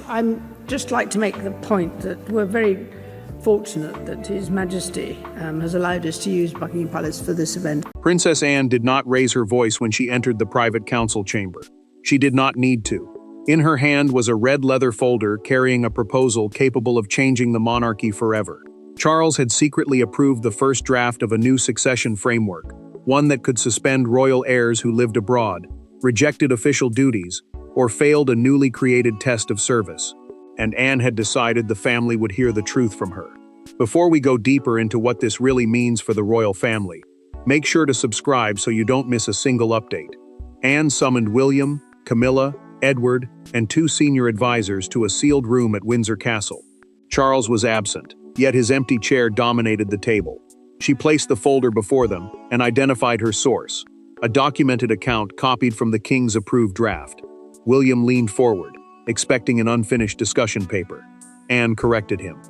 I'd just like to make the point that we're very fortunate that His Majesty has allowed us to use Buckingham Palace for this event. Princess Anne did not raise her voice when she entered the private council chamber. She did not need to. In her hand was a red leather folder carrying a proposal capable of changing the monarchy forever. Charles had secretly approved the first draft of a new succession framework, one that could suspend royal heirs who lived abroad, rejected official duties, or failed a newly created test of service. And Anne had decided the family would hear the truth from her. Before we go deeper into what this really means for the royal family, make sure to subscribe so you don't miss a single update. Anne summoned William, Camilla, Edward, and 2 senior advisors to a sealed room at Windsor Castle. Charles was absent, yet his empty chair dominated the table. She placed the folder before them and identified her source, a documented account copied from the king's approved draft. William leaned forward, expecting an unfinished discussion paper. Anne corrected him.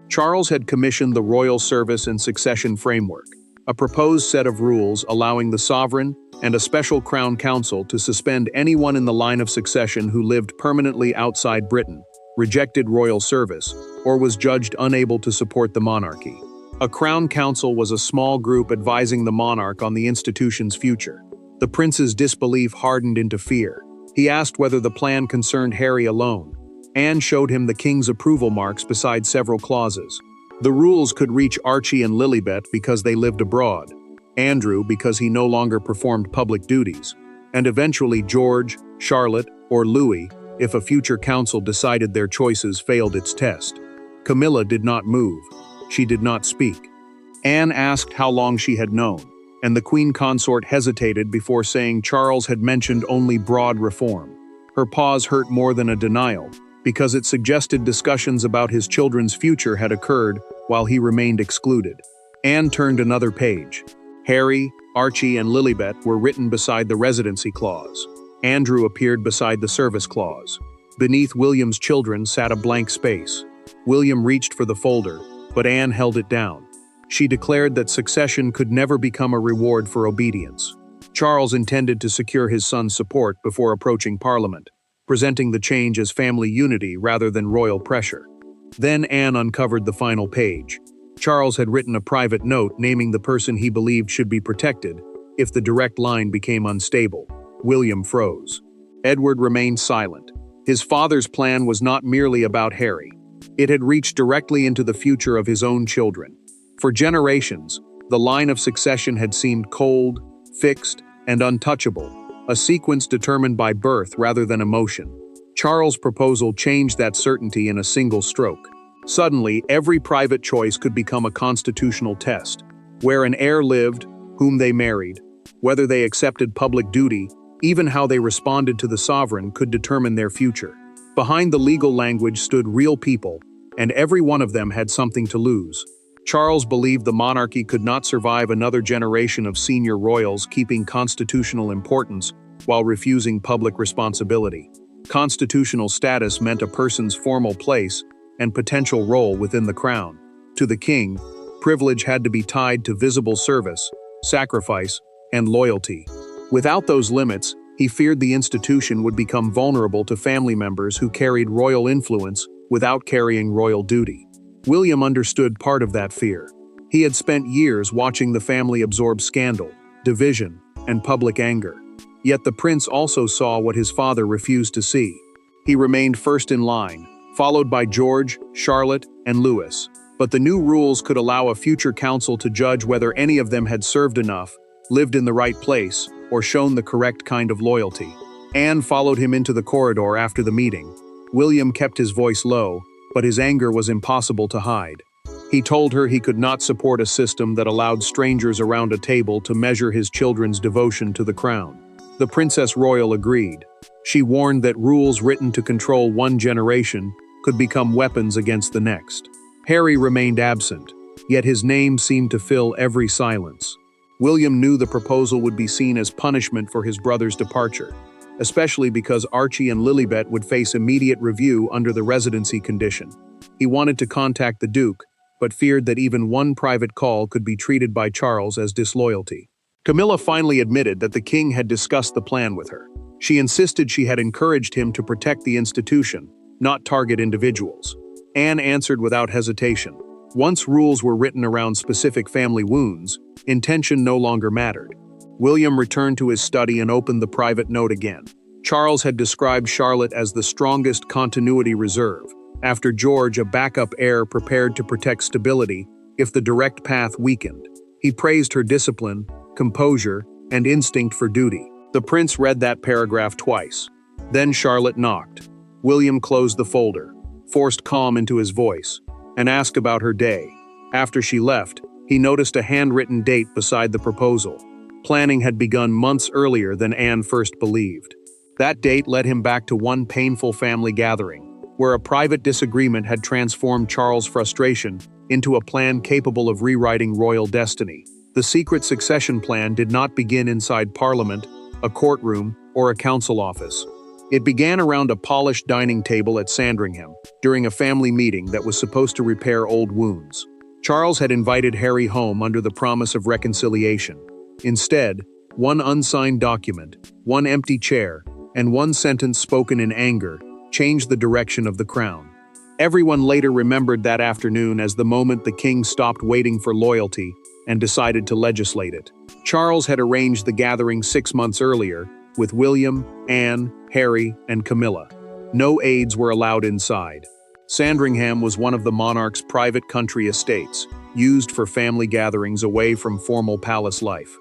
Charles had commissioned the Royal Service and Succession Framework, a proposed set of rules allowing the sovereign and a special crown council to suspend anyone in the line of succession who lived permanently outside Britain, rejected royal service, or was judged unable to support the monarchy. A crown council was a small group advising the monarch on the institution's future. The prince's disbelief hardened into fear. He asked whether the plan concerned Harry alone. Anne showed him the king's approval marks beside several clauses. The rules could reach Archie and Lilibet because they lived abroad, Andrew because he no longer performed public duties, and eventually George, Charlotte, or Louis if a future council decided their choices failed its test. Camilla did not move. She did not speak. Anne asked how long she had known, and the queen consort hesitated before saying Charles had mentioned only broad reform. Her pause hurt more than a denial, because it suggested discussions about his children's future had occurred while he remained excluded. Anne turned another page. Harry, Archie, and Lilibet were written beside the residency clause. Andrew appeared beside the service clause. Beneath William's children sat a blank space. William reached for the folder, but Anne held it down. She declared that succession could never become a reward for obedience. Charles intended to secure his son's support before approaching Parliament, presenting the change as family unity rather than royal pressure. Then Anne uncovered the final page. Charles had written a private note naming the person he believed should be protected if the direct line became unstable. William froze. Edward remained silent. His father's plan was not merely about Harry. It had reached directly into the future of his own children. For generations, the line of succession had seemed cold, fixed, and untouchable, a sequence determined by birth rather than emotion. Charles' proposal changed that certainty in a single stroke. Suddenly, every private choice could become a constitutional test. Where an heir lived, whom they married, whether they accepted public duty, even how they responded to the sovereign could determine their future. Behind the legal language stood real people, and every one of them had something to lose. Charles believed the monarchy could not survive another generation of senior royals keeping constitutional importance while refusing public responsibility. Constitutional status meant a person's formal place and potential role within the crown. To the king, privilege had to be tied to visible service, sacrifice, and loyalty. Without those limits, he feared the institution would become vulnerable to family members who carried royal influence without carrying royal duty. William understood part of that fear. He had spent years watching the family absorb scandal, division, and public anger. Yet the prince also saw what his father refused to see. He remained first in line, followed by George, Charlotte, and Louis. But the new rules could allow a future council to judge whether any of them had served enough, lived in the right place, or shown the correct kind of loyalty. Anne followed him into the corridor after the meeting. William kept his voice low, but his anger was impossible to hide. He told her he could not support a system that allowed strangers around a table to measure his children's devotion to the crown. The Princess Royal agreed. She warned that rules written to control one generation could become weapons against the next. Harry remained absent, yet his name seemed to fill every silence. William knew the proposal would be seen as punishment for his brother's departure, especially because Archie and Lilibet would face immediate review under the residency condition. He wanted to contact the Duke, but feared that even one private call could be treated by Charles as disloyalty. Camilla finally admitted that the king had discussed the plan with her. She insisted she had encouraged him to protect the institution, not target individuals. Anne answered without hesitation. Once rules were written around specific family wounds, intention no longer mattered. William returned to his study and opened the private note again. Charles had described Charlotte as the strongest continuity reserve, after George, a backup heir prepared to protect stability if the direct path weakened. He praised her discipline, composure, and instinct for duty. The prince read that paragraph twice. Then Charlotte knocked. William closed the folder, forced calm into his voice, and asked about her day. After she left, he noticed a handwritten date beside the proposal. Planning had begun months earlier than Anne first believed. That date led him back to one painful family gathering, where a private disagreement had transformed Charles' frustration into a plan capable of rewriting royal destiny. The secret succession plan did not begin inside Parliament, a courtroom, or a council office. It began around a polished dining table at Sandringham, during a family meeting that was supposed to repair old wounds. Charles had invited Harry home under the promise of reconciliation. Instead, one unsigned document, one empty chair, and one sentence spoken in anger changed the direction of the crown. Everyone later remembered that afternoon as the moment the king stopped waiting for loyalty and decided to legislate it. Charles had arranged the gathering 6 months earlier, with William, Anne, Harry, and Camilla. No aides were allowed inside. Sandringham was one of the monarch's private country estates, used for family gatherings away from formal palace life.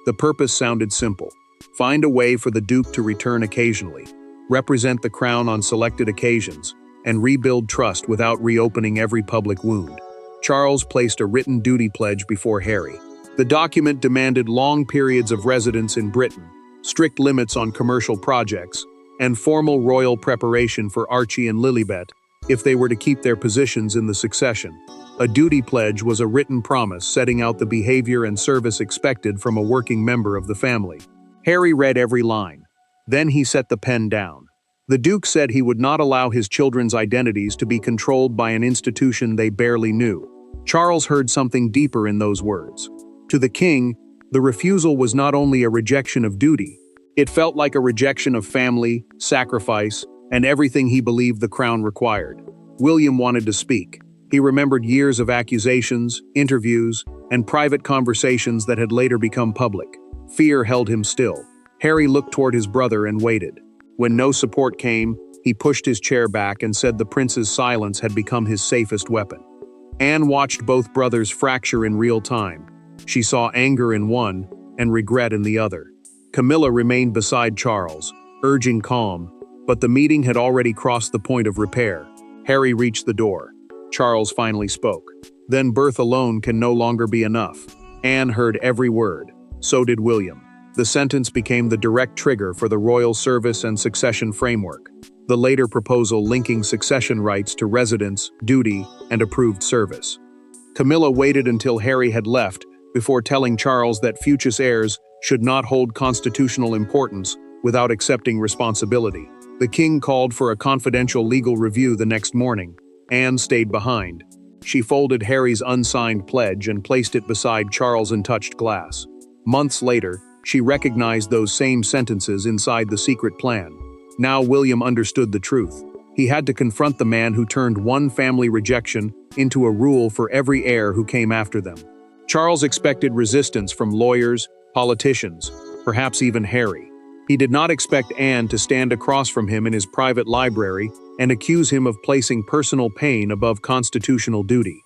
The purpose sounded simple: find a way for the Duke to return occasionally, represent the crown on selected occasions, and rebuild trust without reopening every public wound. Charles placed a written duty pledge before Harry. The document demanded long periods of residence in Britain, strict limits on commercial projects, and formal royal preparation for Archie and Lilibet if they were to keep their positions in the succession. A duty pledge was a written promise setting out the behavior and service expected from a working member of the family. Harry read every line. Then he set the pen down. The Duke said he would not allow his children's identities to be controlled by an institution they barely knew. Charles heard something deeper in those words. To the king, the refusal was not only a rejection of duty, it felt like a rejection of family, sacrifice, and everything he believed the crown required. William wanted to speak. He remembered years of accusations, interviews, and private conversations that had later become public. Fear held him still. Harry looked toward his brother and waited. When no support came, he pushed his chair back and said the prince's silence had become his safest weapon. Anne watched both brothers fracture in real time. She saw anger in one and regret in the other. Camilla remained beside Charles, urging calm, but the meeting had already crossed the point of repair. Harry reached the door. Charles finally spoke. Then birth alone can no longer be enough. Anne heard every word. So did William. The sentence became the direct trigger for the royal service and succession framework, the later proposal linking succession rights to residence, duty, and approved service. Camilla waited until Harry had left before telling Charles that future heirs should not hold constitutional importance without accepting responsibility. The king called for a confidential legal review the next morning. Anne stayed behind. She folded Harry's unsigned pledge and placed it beside Charles' untouched glass. Months later, she recognized those same sentences inside the secret plan. Now William understood the truth. He had to confront the man who turned one family rejection into a rule for every heir who came after them. Charles expected resistance from lawyers, politicians, perhaps even Harry. He did not expect Anne to stand across from him in his private library and accuse him of placing personal pain above constitutional duty.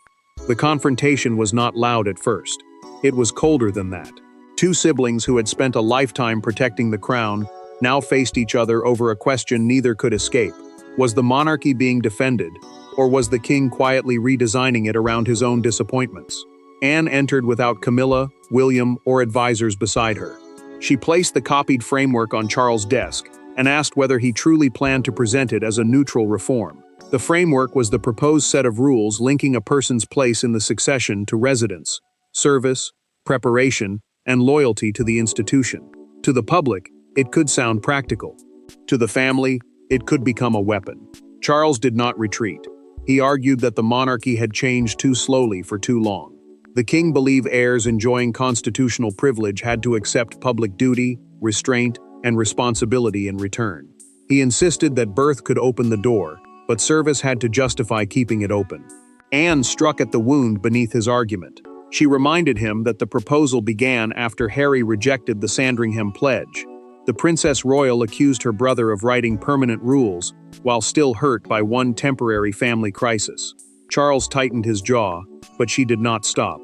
The confrontation was not loud at first. It was colder than that. Two siblings who had spent a lifetime protecting the crown now faced each other over a question neither could escape. Was the monarchy being defended, or was the king quietly redesigning it around his own disappointments? Anne entered without Camilla, William, or advisors beside her. She placed the copied framework on Charles' desk and asked whether he truly planned to present it as a neutral reform. The framework was the proposed set of rules linking a person's place in the succession to residence, service, preparation, and loyalty to the institution. To the public, it could sound practical. To the family, it could become a weapon. Charles did not retreat. He argued that the monarchy had changed too slowly for too long. The king believed heirs enjoying constitutional privilege had to accept public duty, restraint, and responsibility in return. He insisted that birth could open the door, but service had to justify keeping it open. Anne struck at the wound beneath his argument. She reminded him that the proposal began after Harry rejected the Sandringham Pledge. The Princess Royal accused her brother of writing permanent rules, while still hurt by one temporary family crisis. Charles tightened his jaw, but she did not stop.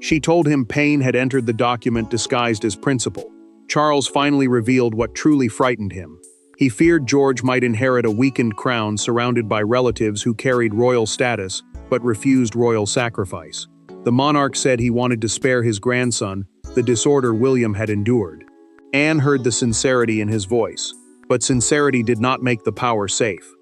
She told him pain had entered the document disguised as principle. Charles finally revealed what truly frightened him. He feared George might inherit a weakened crown surrounded by relatives who carried royal status but refused royal sacrifice. The monarch said he wanted to spare his grandson the disorder William had endured. Anne heard the sincerity in his voice, but sincerity did not make the power safe.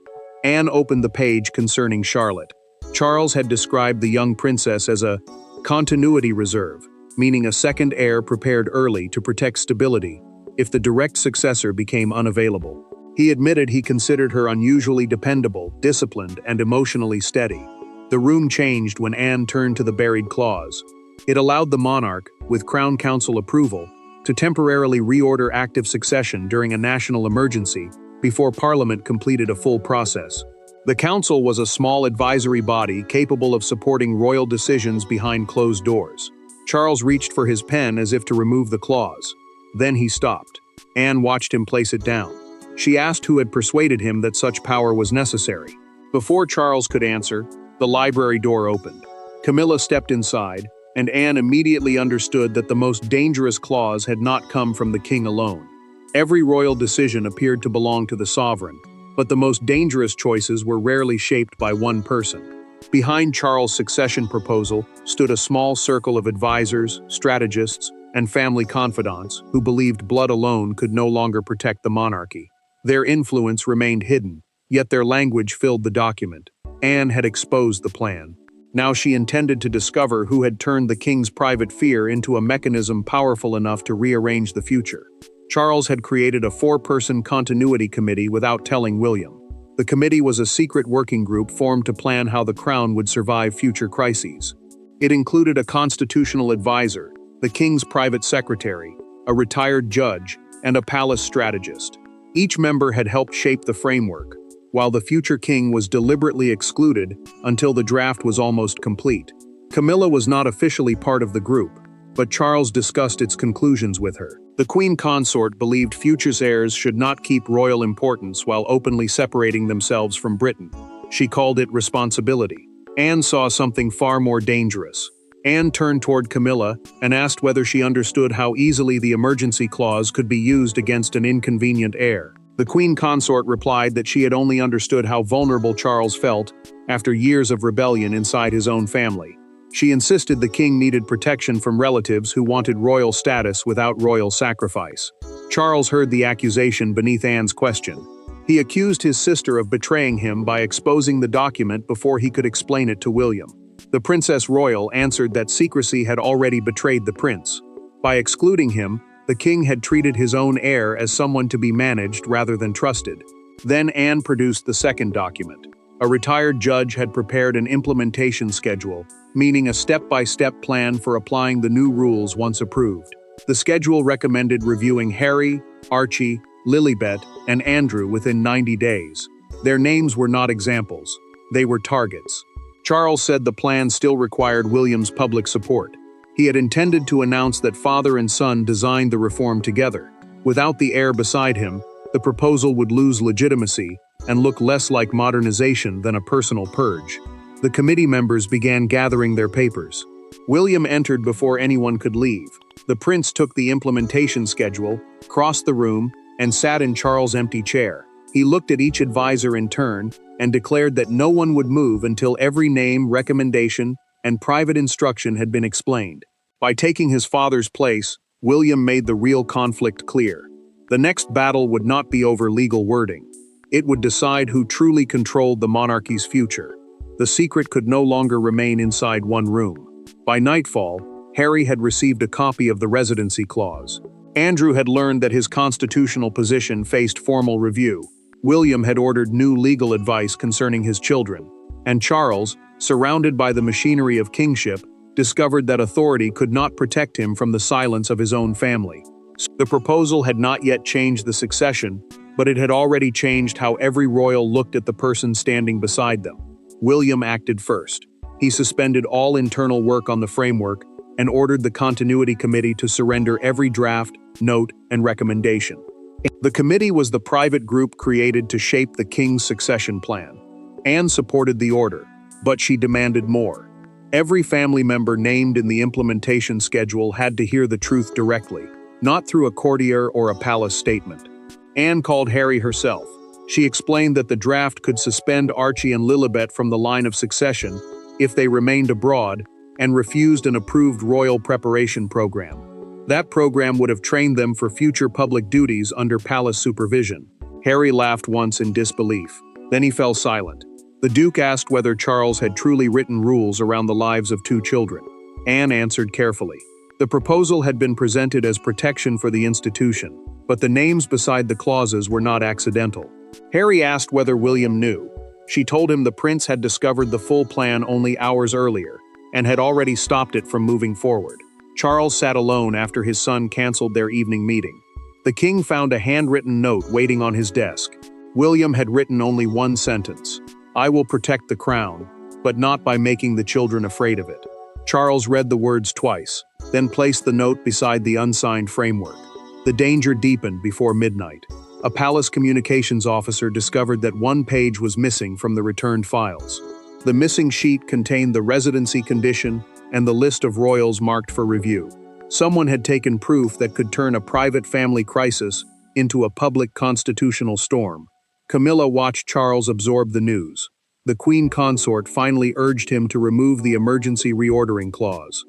Anne opened the page concerning Charlotte. Charles had described the young princess as a continuity reserve, meaning a second heir prepared early to protect stability if the direct successor became unavailable. He admitted he considered her unusually dependable, disciplined, and emotionally steady. The room changed when Anne turned to the buried clause. It allowed the monarch, with Crown Council approval, to temporarily reorder active succession during a national emergency before Parliament completed a full process. The Council was a small advisory body capable of supporting royal decisions behind closed doors. Charles reached for his pen as if to remove the clause. Then he stopped. Anne watched him place it down. She asked who had persuaded him that such power was necessary. Before Charles could answer, the library door opened. Camilla stepped inside, and Anne immediately understood that the most dangerous clause had not come from the king alone. Every royal decision appeared to belong to the sovereign, but the most dangerous choices were rarely shaped by one person. Behind Charles' succession proposal stood a small circle of advisors, strategists, and family confidants who believed blood alone could no longer protect the monarchy. Their influence remained hidden, yet their language filled the document. Anne had exposed the plan. Now she intended to discover who had turned the king's private fear into a mechanism powerful enough to rearrange the future. Charles had created a 4-person continuity committee without telling William. The committee was a secret working group formed to plan how the crown would survive future crises. It included a constitutional advisor, the king's private secretary, a retired judge, and a palace strategist. Each member had helped shape the framework, while the future king was deliberately excluded until the draft was almost complete. Camilla was not officially part of the group, but Charles discussed its conclusions with her. The queen consort believed future heirs should not keep royal importance while openly separating themselves from Britain. She called it responsibility. Anne saw something far more dangerous. Anne turned toward Camilla and asked whether she understood how easily the emergency clause could be used against an inconvenient heir. The queen consort replied that she had only understood how vulnerable Charles felt after years of rebellion inside his own family. She insisted the king needed protection from relatives who wanted royal status without royal sacrifice. Charles heard the accusation beneath Anne's question. He accused his sister of betraying him by exposing the document before he could explain it to William. The Princess Royal answered that secrecy had already betrayed the prince. By excluding him, the king had treated his own heir as someone to be managed rather than trusted. Then Anne produced the second document. A retired judge had prepared an implementation schedule, meaning a step-by-step plan for applying the new rules once approved. The schedule recommended reviewing Harry, Archie, Lilibet, and Andrew within 90 days. Their names were not examples. They were targets. Charles said the plan still required William's public support. He had intended to announce that father and son designed the reform together. Without the heir beside him, the proposal would lose legitimacy and look less like modernization than a personal purge. The committee members began gathering their papers. William entered before anyone could leave. The prince took the implementation schedule, crossed the room, and sat in Charles' empty chair. He looked at each advisor in turn and declared that no one would move until every name, recommendation, and private instruction had been explained. By taking his father's place, William made the real conflict clear. The next battle would not be over legal wording. It would decide who truly controlled the monarchy's future. The secret could no longer remain inside one room. By nightfall, Harry had received a copy of the residency clause. Andrew had learned that his constitutional position faced formal review. William had ordered new legal advice concerning his children. And Charles, surrounded by the machinery of kingship, discovered that authority could not protect him from the silence of his own family. The proposal had not yet changed the succession, but it had already changed how every royal looked at the person standing beside them. William acted first. He suspended all internal work on the framework and ordered the Continuity Committee to surrender every draft, note, and recommendation. The committee was the private group created to shape the king's succession plan. Anne supported the order, but she demanded more. Every family member named in the implementation schedule had to hear the truth directly, not through a courtier or a palace statement. Anne called Harry herself. She explained that the draft could suspend Archie and Lilibet from the line of succession if they remained abroad and refused an approved royal preparation program. That program would have trained them for future public duties under palace supervision. Harry laughed once in disbelief. Then he fell silent. The Duke asked whether Charles had truly written rules around the lives of 2 children. Anne answered carefully. The proposal had been presented as protection for the institution, but the names beside the clauses were not accidental. Harry asked whether William knew. She told him the prince had discovered the full plan only hours earlier and had already stopped it from moving forward. Charles sat alone after his son canceled their evening meeting. The king found a handwritten note waiting on his desk. William had written only one sentence: "I will protect the crown, but not by making the children afraid of it." Charles read the words twice, then placed the note beside the unsigned framework. The danger deepened before midnight. A palace communications officer discovered that one page was missing from the returned files. The missing sheet contained the residency condition and the list of royals marked for review. Someone had taken proof that could turn a private family crisis into a public constitutional storm. Camilla watched Charles absorb the news. The Queen Consort finally urged him to remove the emergency reordering clause.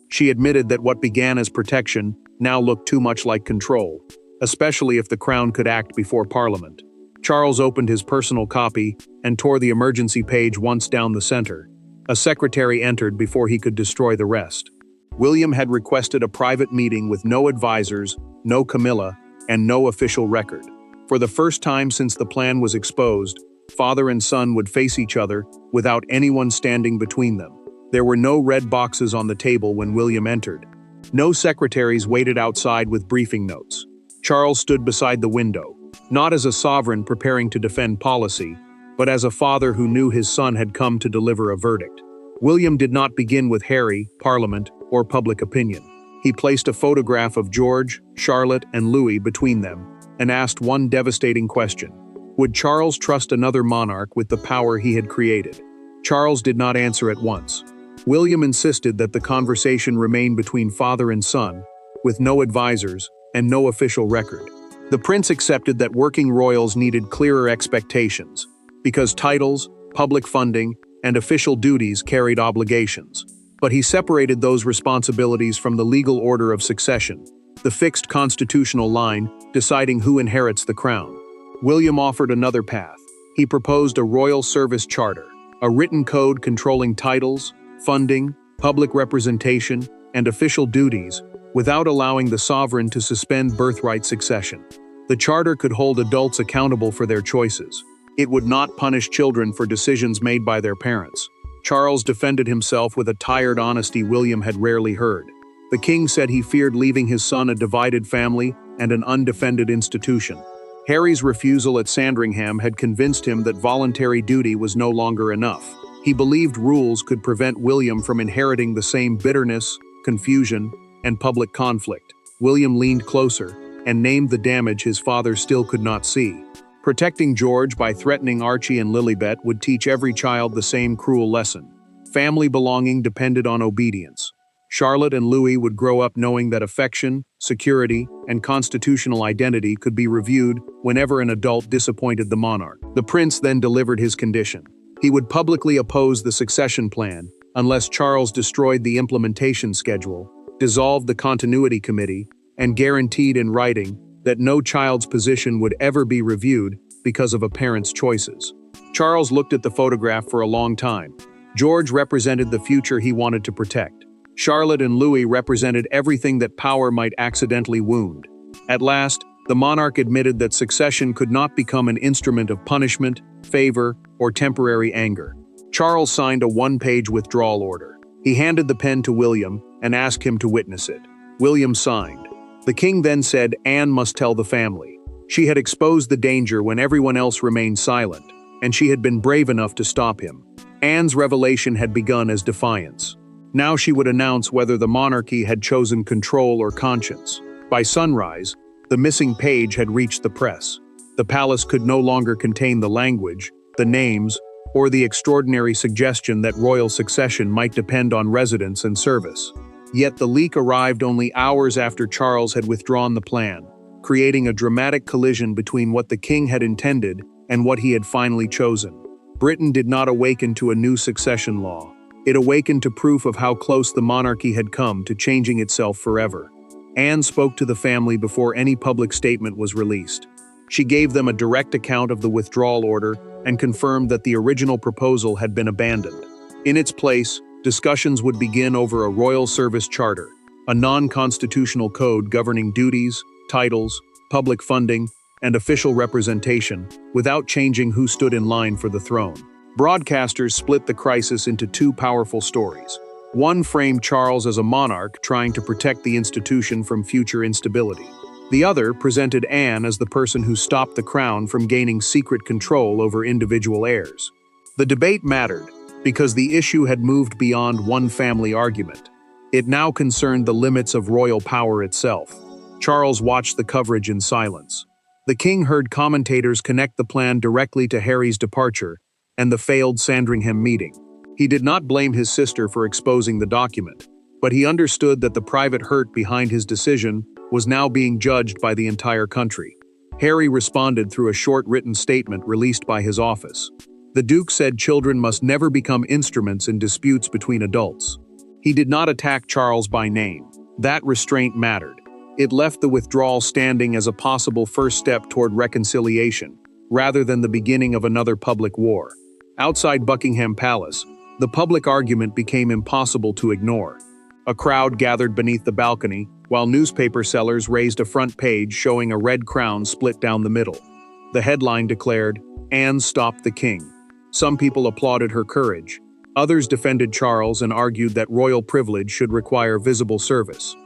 She admitted that what began as protection now looked too much like control, especially if the crown could act before Parliament. Charles opened his personal copy and tore the emergency page once down the center. A secretary entered before he could destroy the rest. William had requested a private meeting with no advisors, no Camilla, and no official record. For the first time since the plan was exposed, father and son would face each other without anyone standing between them. There were no red boxes on the table when William entered. No secretaries waited outside with briefing notes. Charles stood beside the window, not as a sovereign preparing to defend policy, but as a father who knew his son had come to deliver a verdict. William did not begin with Harry, Parliament, or public opinion. He placed a photograph of George, Charlotte, and Louis between them and asked one devastating question. Would Charles trust another monarch with the power he had created? Charles did not answer at once. William insisted that the conversation remain between father and son, with no advisors and no official record. The prince accepted that working royals needed clearer expectations, because titles, public funding, and official duties carried obligations. But he separated those responsibilities from the legal order of succession, the fixed constitutional line deciding who inherits the crown. William offered another path. He proposed a royal service charter, a written code controlling titles, funding, public representation, and official duties, without allowing the sovereign to suspend birthright succession. The charter could hold adults accountable for their choices. It would not punish children for decisions made by their parents. Charles defended himself with a tired honesty William had rarely heard. The king said he feared leaving his son a divided family and an undefended institution. Harry's refusal at Sandringham had convinced him that voluntary duty was no longer enough. He believed rules could prevent William from inheriting the same bitterness, confusion, and public conflict. William leaned closer and named the damage his father still could not see. Protecting George by threatening Archie and Lilibet would teach every child the same cruel lesson. Family belonging depended on obedience. Charlotte and Louis would grow up knowing that affection, security, and constitutional identity could be reviewed whenever an adult disappointed the monarch. The prince then delivered his condition. He would publicly oppose the succession plan unless Charles destroyed the implementation schedule, dissolved the Continuity Committee, and guaranteed in writing that no child's position would ever be reviewed because of a parent's choices. Charles looked at the photograph for a long time. George represented the future he wanted to protect. Charlotte and Louis represented everything that power might accidentally wound. At last, the monarch admitted that succession could not become an instrument of punishment, favor, or temporary anger. Charles signed a one-page withdrawal order. He handed the pen to William and asked him to witness it. William signed. The king then said Anne must tell the family. She had exposed the danger when everyone else remained silent, and she had been brave enough to stop him. Anne's revelation had begun as defiance. Now she would announce whether the monarchy had chosen control or conscience. By sunrise, the missing page had reached the press. The palace could no longer contain the language, the names, or the extraordinary suggestion that royal succession might depend on residence and service. Yet the leak arrived only hours after Charles had withdrawn the plan, creating a dramatic collision between what the king had intended and what he had finally chosen. Britain did not awaken to a new succession law. It awakened to proof of how close the monarchy had come to changing itself forever. Anne spoke to the family before any public statement was released. She gave them a direct account of the withdrawal order and confirmed that the original proposal had been abandoned. In its place, discussions would begin over a royal service charter, a non-constitutional code governing duties, titles, public funding, and official representation, without changing who stood in line for the throne. Broadcasters split the crisis into two powerful stories. One framed Charles as a monarch trying to protect the institution from future instability. The other presented Anne as the person who stopped the crown from gaining secret control over individual heirs. The debate mattered because the issue had moved beyond one family argument. It now concerned the limits of royal power itself. Charles watched the coverage in silence. The king heard commentators connect the plan directly to Harry's departure and the failed Sandringham meeting. He did not blame his sister for exposing the document, but he understood that the private hurt behind his decision was now being judged by the entire country. Harry responded through a short written statement released by his office. The Duke said children must never become instruments in disputes between adults. He did not attack Charles by name. That restraint mattered. It left the withdrawal standing as a possible first step toward reconciliation, rather than the beginning of another public war. Outside Buckingham Palace, the public argument became impossible to ignore. A crowd gathered beneath the balcony, while newspaper sellers raised a front page showing a red crown split down the middle. The headline declared, "Anne stopped the king." Some people applauded her courage. Others defended Charles and argued that royal privilege should require visible service.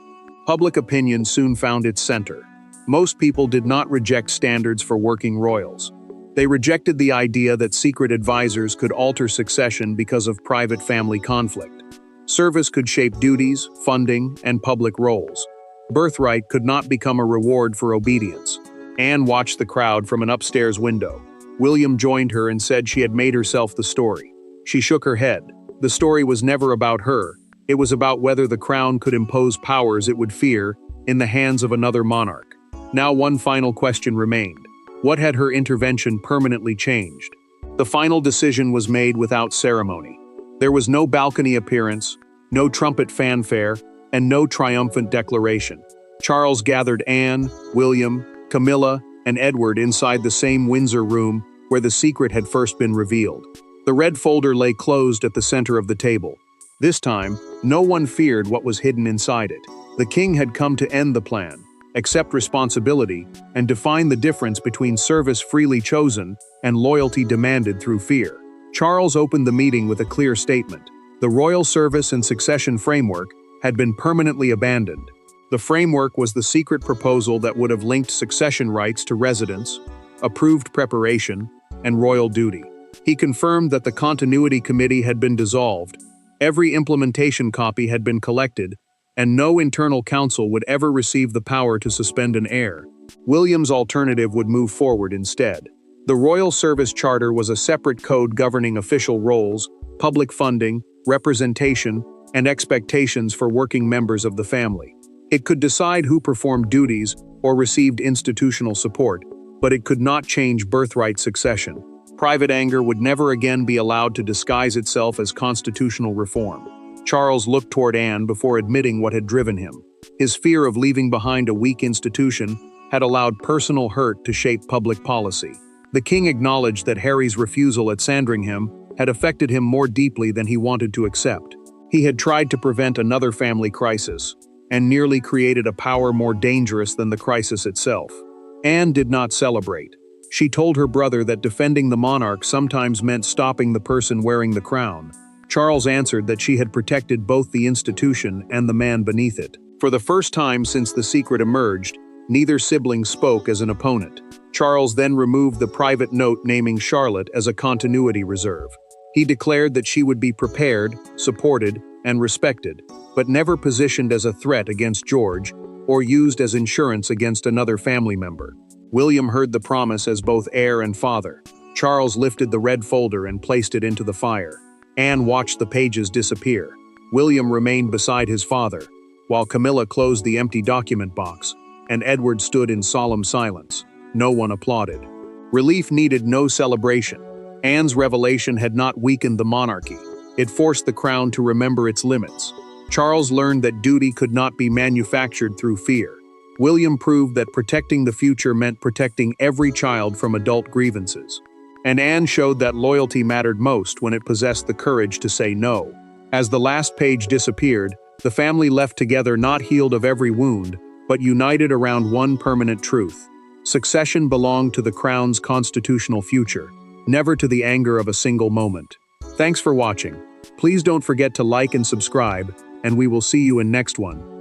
Public opinion soon found its center. Most people did not reject standards for working royals. They rejected the idea that secret advisors could alter succession because of private family conflict. Service could shape duties, funding, and public roles. Birthright could not become a reward for obedience. Anne watched the crowd from an upstairs window. William joined her and said she had made herself the story. She shook her head. The story was never about her. It was about whether the crown could impose powers it would fear in the hands of another monarch. Now one final question remained. What had her intervention permanently changed? The final decision was made without ceremony. There was no balcony appearance, no trumpet fanfare, and no triumphant declaration. Charles gathered Anne, William, Camilla, and Edward inside the same Windsor room where the secret had first been revealed. The red folder lay closed at the center of the table. This time, no one feared what was hidden inside it. The king had come to end the plan, accept responsibility, and define the difference between service freely chosen and loyalty demanded through fear. Charles opened the meeting with a clear statement. The royal service and succession framework had been permanently abandoned. The framework was the secret proposal that would have linked succession rights to residence, approved preparation, and royal duty. He confirmed that the Continuity Committee had been dissolved, every implementation copy had been collected, and no internal council would ever receive the power to suspend an heir. William's alternative would move forward instead. The Royal Service Charter was a separate code governing official roles, public funding, representation, and expectations for working members of the family. It could decide who performed duties or received institutional support, but it could not change birthright succession. Private anger would never again be allowed to disguise itself as constitutional reform. Charles looked toward Anne before admitting what had driven him. His fear of leaving behind a weak institution had allowed personal hurt to shape public policy. The king acknowledged that Harry's refusal at Sandringham had affected him more deeply than he wanted to accept. He had tried to prevent another family crisis, and nearly created a power more dangerous than the crisis itself. Anne did not celebrate. She told her brother that defending the monarch sometimes meant stopping the person wearing the crown. Charles answered that she had protected both the institution and the man beneath it. For the first time since the secret emerged, neither sibling spoke as an opponent. Charles then removed the private note naming Charlotte as a continuity reserve. He declared that she would be prepared, supported, and respected, but never positioned as a threat against George or used as insurance against another family member. William heard the promise as both heir and father. Charles lifted the red folder and placed it into the fire. Anne watched the pages disappear. William remained beside his father, while Camilla closed the empty document box, and Edward stood in solemn silence. No one applauded. Relief needed no celebration. Anne's revelation had not weakened the monarchy. It forced the crown to remember its limits. Charles learned that duty could not be manufactured through fear. William proved that protecting the future meant protecting every child from adult grievances. And Anne showed that loyalty mattered most when it possessed the courage to say no. As the last page disappeared, the family left together, not healed of every wound, but united around one permanent truth. Succession belonged to the crown's constitutional future, never to the anger of a single moment. Thanks for watching. Please don't forget to like and subscribe, and we will see you in next one.